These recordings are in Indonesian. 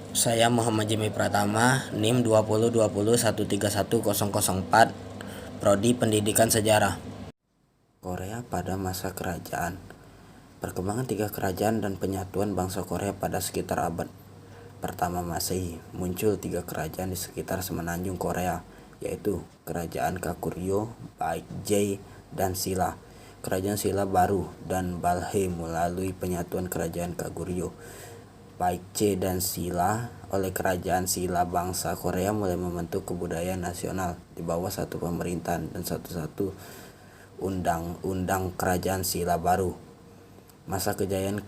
Saya Muhammad Jimmy Pratama, NIM 2020131004, Prodi Pendidikan Sejarah. Korea pada masa kerajaan. Perkembangan tiga kerajaan dan penyatuan bangsa Korea pada sekitar abad pertama Masehi. Muncul tiga kerajaan di sekitar semenanjung Korea, yaitu Kerajaan Goryeo, Baekje, dan Silla. Kerajaan Silla baru dan Balhae melalui penyatuan Kerajaan Goryeo, Baekje, dan Silla. Oleh Kerajaan Silla, bangsa Korea mulai membentuk kebudayaan nasional di bawah satu pemerintahan dan satu undang-undang Kerajaan Silla baru. Masa kejayaan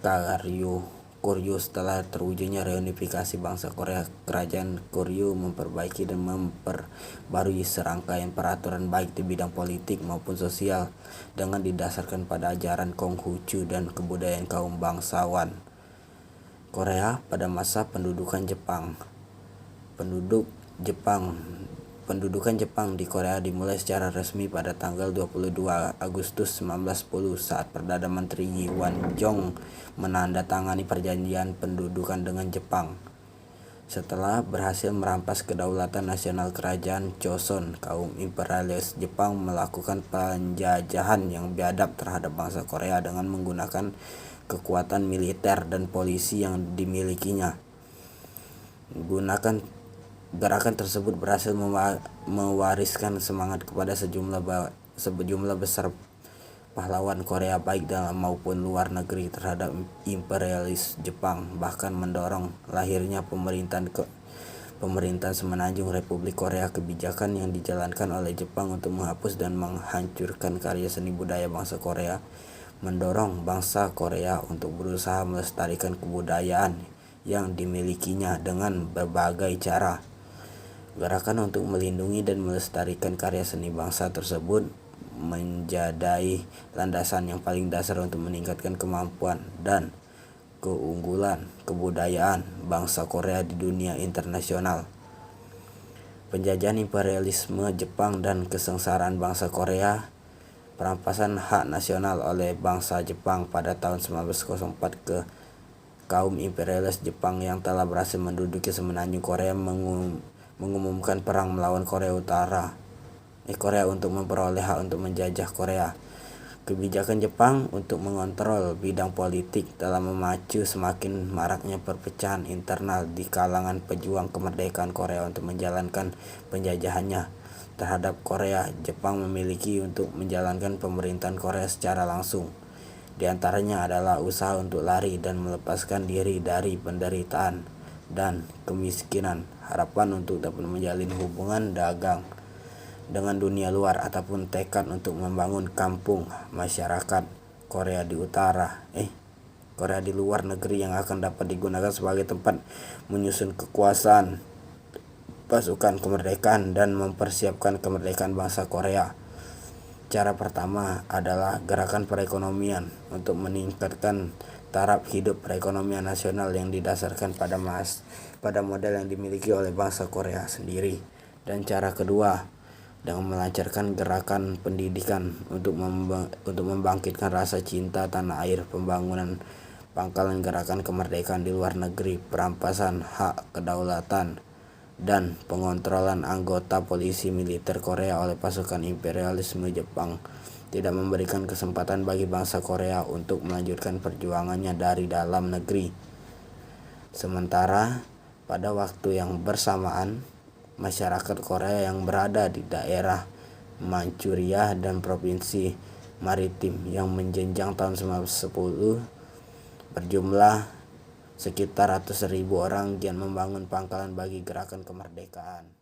Goryeo setelah terwujudnya reunifikasi bangsa Korea, Kerajaan Goryeo memperbaiki dan memperbarui serangkaian peraturan baik di bidang politik maupun sosial dengan didasarkan pada ajaran Konghucu dan kebudayaan kaum bangsawan Korea pada masa pendudukan Jepang. Pendudukan Jepang di Korea dimulai secara resmi pada tanggal 22 Agustus 1910 saat Perdana Menteri Yi Hwan-jong menandatangani perjanjian pendudukan dengan Jepang. Setelah berhasil merampas kedaulatan nasional Kerajaan Joseon, kaum imperialis Jepang melakukan penjajahan yang biadab terhadap bangsa Korea dengan menggunakan kekuatan militer dan polisi yang dimilikinya. Gerakan tersebut berhasil mewariskan semangat kepada sejumlah besar pahlawan Korea baik dalam maupun luar negeri terhadap imperialis Jepang, bahkan mendorong lahirnya pemerintahan semenanjung Republik Korea. Kebijakan yang dijalankan oleh Jepang untuk menghapus dan menghancurkan karya seni budaya bangsa Korea mendorong bangsa Korea untuk berusaha melestarikan kebudayaan yang dimilikinya dengan berbagai cara. Gerakan untuk melindungi dan melestarikan karya seni bangsa tersebut menjadi landasan yang paling dasar untuk meningkatkan kemampuan dan keunggulan kebudayaan bangsa Korea di dunia internasional. Penjajahan imperialisme Jepang dan kesengsaraan bangsa Korea. Perampasan hak nasional oleh bangsa Jepang pada tahun 1904 ke kaum imperialis Jepang yang telah berhasil menduduki semenanjung Korea mengumumkan perang melawan Korea untuk memperoleh hak untuk menjajah Korea. Kebijakan Jepang untuk mengontrol bidang politik telah memacu semakin maraknya perpecahan internal di kalangan pejuang kemerdekaan Korea untuk menjalankan penjajahannya terhadap Korea. Jepang memiliki untuk menjalankan pemerintahan Korea secara langsung. Di antaranya adalah usaha untuk lari dan melepaskan diri dari penderitaan dan kemiskinan, harapan untuk dapat menjalin hubungan dagang dengan dunia luar, ataupun tekad untuk membangun kampung masyarakat Korea di luar negeri yang akan dapat digunakan sebagai tempat menyusun kekuasaan pasukan kemerdekaan dan mempersiapkan kemerdekaan bangsa Korea. Cara pertama adalah gerakan perekonomian untuk meningkatkan taraf hidup perekonomian nasional yang didasarkan pada model yang dimiliki oleh bangsa Korea sendiri. Dan cara kedua dengan melancarkan gerakan pendidikan untuk membangkitkan rasa cinta tanah air, pembangunan pangkalan gerakan kemerdekaan di luar negeri, perampasan hak kedaulatan, dan pengontrolan anggota polisi militer Korea oleh pasukan imperialisme Jepang tidak memberikan kesempatan bagi bangsa Korea untuk melanjutkan perjuangannya dari dalam negeri. Sementara pada waktu yang bersamaan, masyarakat Korea yang berada di daerah Manchuria dan provinsi maritim yang menjenjang tahun 1910 berjumlah sekitar 100.000 orang giat membangun pangkalan bagi gerakan kemerdekaan.